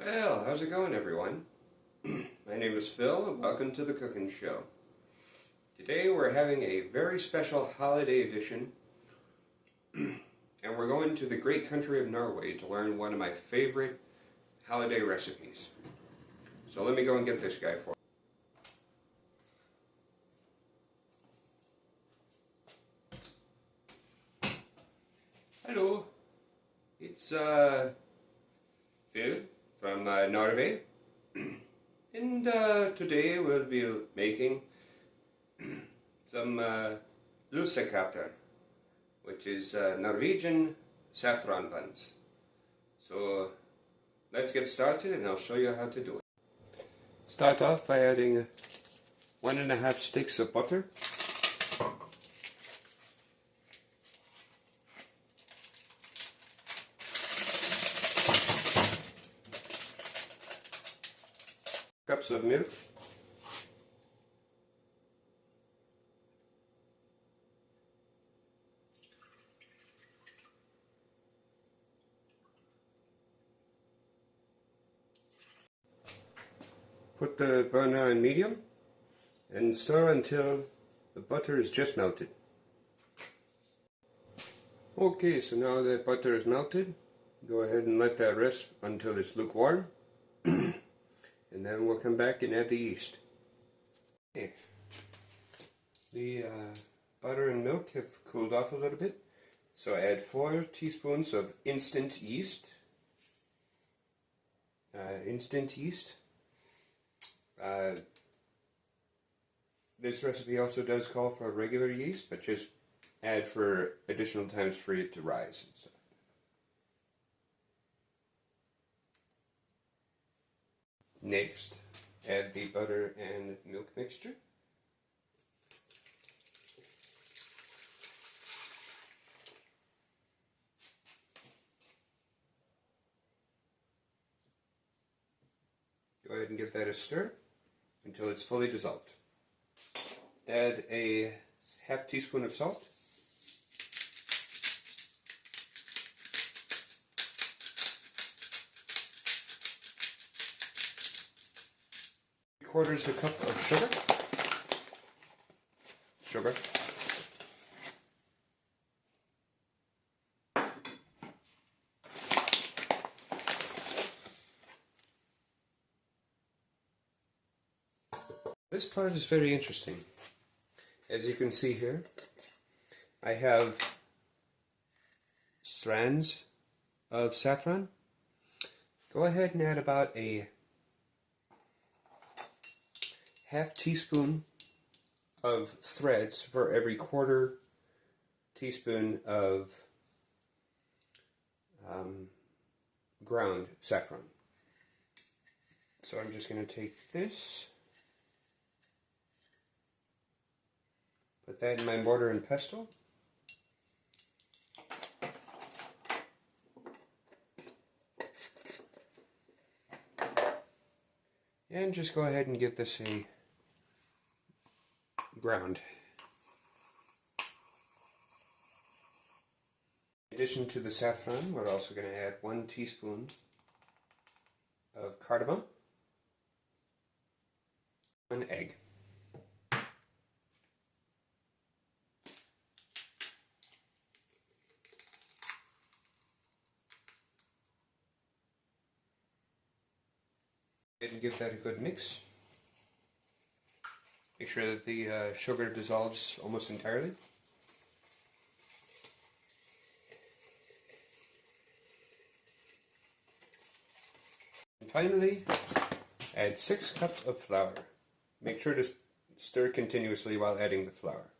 Well, how's it going, everyone? My name is Phil, and welcome to the Cooking Show. Today we're having a very special holiday edition, and we're going to the great country of Norway to learn one of my favorite holiday recipes. So let me go and get this guy for you. Hello, it's Phil from Norway, and today we'll be making some Lussekatter, which is Norwegian saffron buns. So let's get started and I'll show you how to do it. Start off by adding 1.5 sticks of butter. Cups of milk. Put the burner on medium and stir until the butter is just melted. Okay, so now that butter is melted, go ahead and let that rest until it's lukewarm. And then we'll come back and add the yeast. Okay. The butter and milk have cooled off a little bit, so add 4 teaspoons of instant yeast. This recipe also does call for regular yeast, but just add for additional times for it to rise and stuff. Next, add the butter and milk mixture. Go ahead and give that a stir until it's fully dissolved. Add a half teaspoon of salt. Quarters a cup of sugar. This part is very interesting. As you can see here, I have strands of saffron. Go ahead and add about a half teaspoon of threads for every 1/4 teaspoon of ground saffron. So I'm just going to take this, put that in my mortar and pestle, and just go ahead and give this a ground. In addition to the saffron, we're also going to add 1 teaspoon of cardamom, 1 egg. And give that a good mix. Make sure that the sugar dissolves almost entirely. And finally, add 6 cups of flour. Make sure to stir continuously while adding the flour.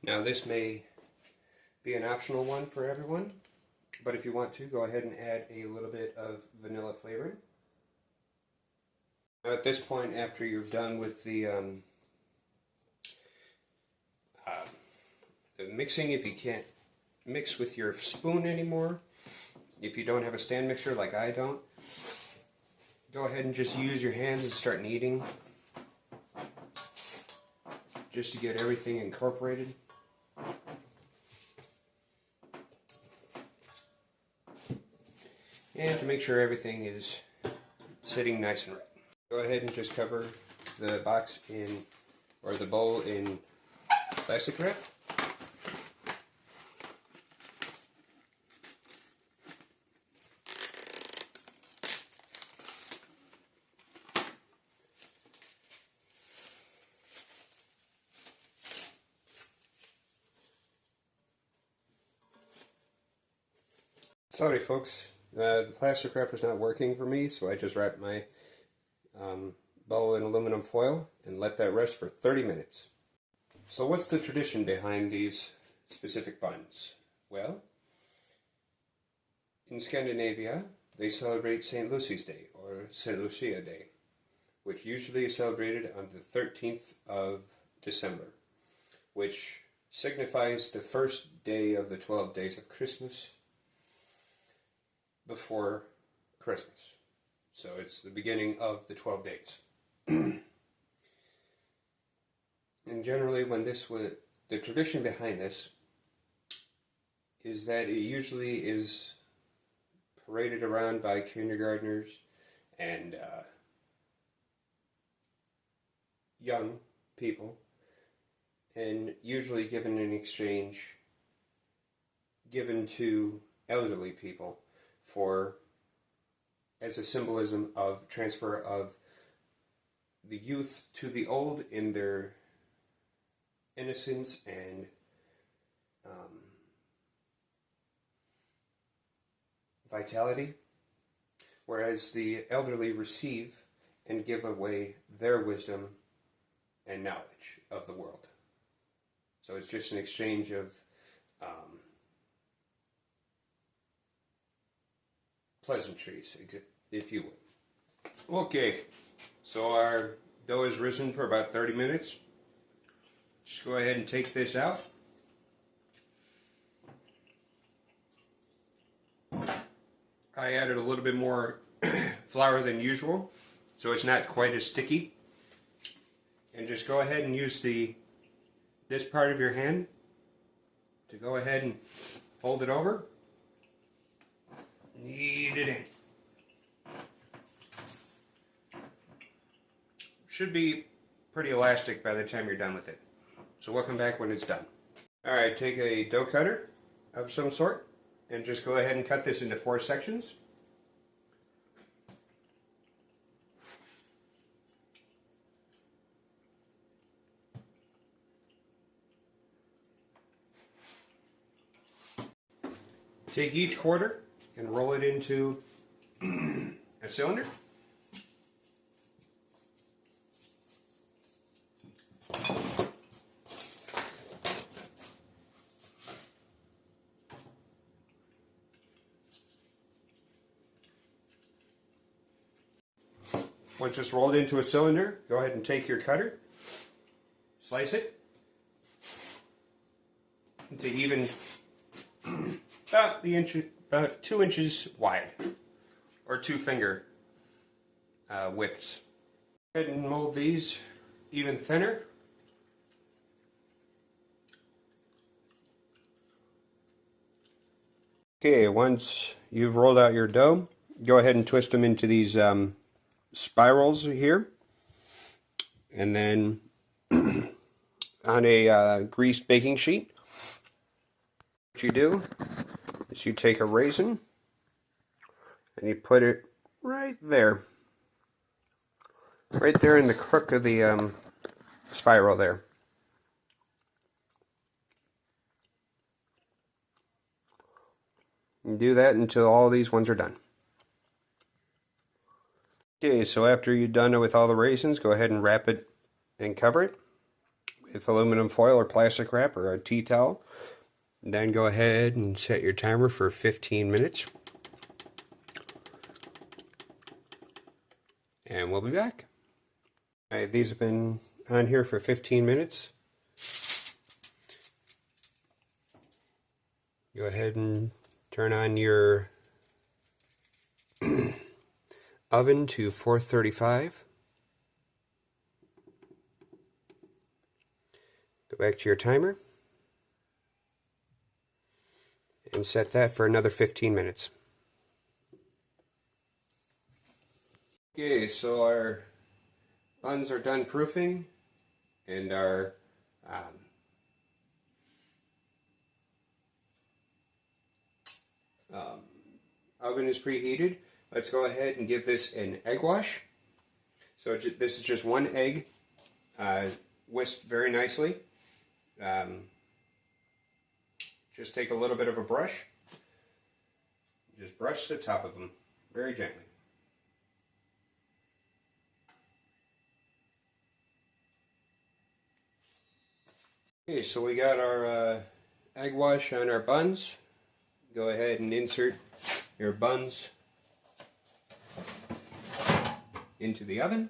Now this may be an optional one for everyone, but if you want to, go ahead and add a little bit of vanilla flavoring. Now at this point, after you're done with the mixing, if you can't mix with your spoon anymore, if you don't have a stand mixer like I don't, Go ahead and just use your hands and start kneading, just to get everything incorporated. And to make sure everything is sitting nice and right. Go ahead and just cover the box in, or the bowl in plastic wrap. Sorry folks, the plastic wrap is not working for me, so I just wrapped my bowl in aluminum foil and let that rest for 30 minutes. So what's the tradition behind these specific buns? Well, in Scandinavia, they celebrate St. Lucy's Day, or St. Lucia Day, which usually is celebrated on the 13th of December, which signifies the first day of the 12 days of Christmas before Christmas. So it's the beginning of the 12 days. And generally when the tradition behind this is that it usually is paraded around by kindergartners and young people, and usually given in exchange, given to elderly people as a symbolism of transfer of the youth to the old in their innocence and vitality, whereas the elderly receive and give away their wisdom and knowledge of the world. So it's just an exchange of pleasantries, if you would. Okay, so our dough has risen for about 30 minutes. Just go ahead and take this out. I added a little bit more flour than usual, so it's not quite as sticky. And just go ahead and use this part of your hand to go ahead and fold it over. Knead it in. Should be pretty elastic by the time you're done with it. So we'll come back when it's done. Alright, take a dough cutter of some sort and just go ahead and cut this into 4 sections. Take each quarter and roll it into a cylinder. Once it's rolled into a cylinder, go ahead and take your cutter, slice it into even about 2 inches wide, or 2 finger widths. Go ahead and mold these even thinner. Okay, once you've rolled out your dough, go ahead and twist them into these spirals here, and then on a greased baking sheet, what you do is you take a raisin and you put it right there in the crook of the spiral there. And do that until all these ones are done. Okay, so after you're done with all the raisins, go ahead and wrap it and cover it with aluminum foil or plastic wrap or a tea towel. And then go ahead and set your timer for 15 minutes. And we'll be back. Alright, these have been on here for 15 minutes. Go ahead and turn on your oven to 435. Go back to your timer and set that for another 15 minutes. Okay, so our buns are done proofing and our oven is preheated. Let's go ahead and give this an egg wash. So this is just one egg, whisked very nicely. Just take a little bit of a brush, just brush the top of them very gently. Okay, so we got our egg wash on our buns. Go ahead and insert your buns into the oven.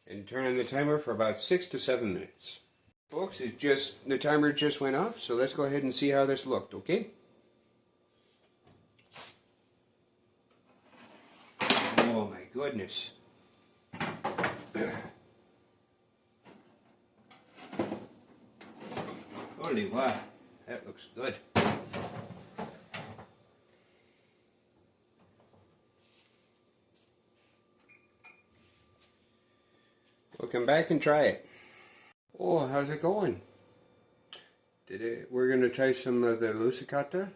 And turn on the timer for about 6 to 7 minutes. Folks, the timer just went off, so let's go ahead and see how this looked, okay? Oh my goodness. Holy wow, that looks good. Well, come back and try it. Oh, how's it going? We're going to try some of the Lussekatter.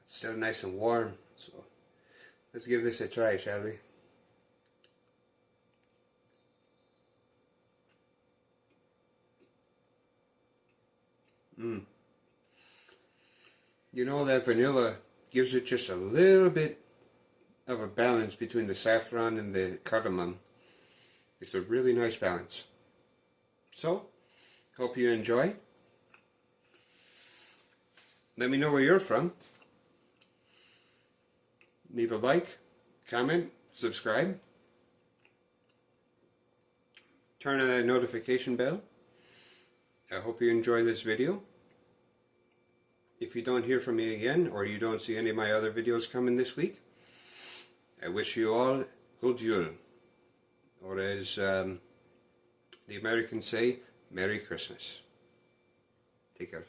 It's still nice and warm, so let's give this a try, shall we? You know, that vanilla gives it just a little bit of a balance between the saffron and the cardamom. It's a really nice balance. So, hope you enjoy. Let me know where you're from. Leave a like, comment, subscribe. Turn on that notification bell. I hope you enjoy this video. If you don't hear from me again, or you don't see any of my other videos coming this week, I wish you all good Yule, or as the Americans say, Merry Christmas. Take care.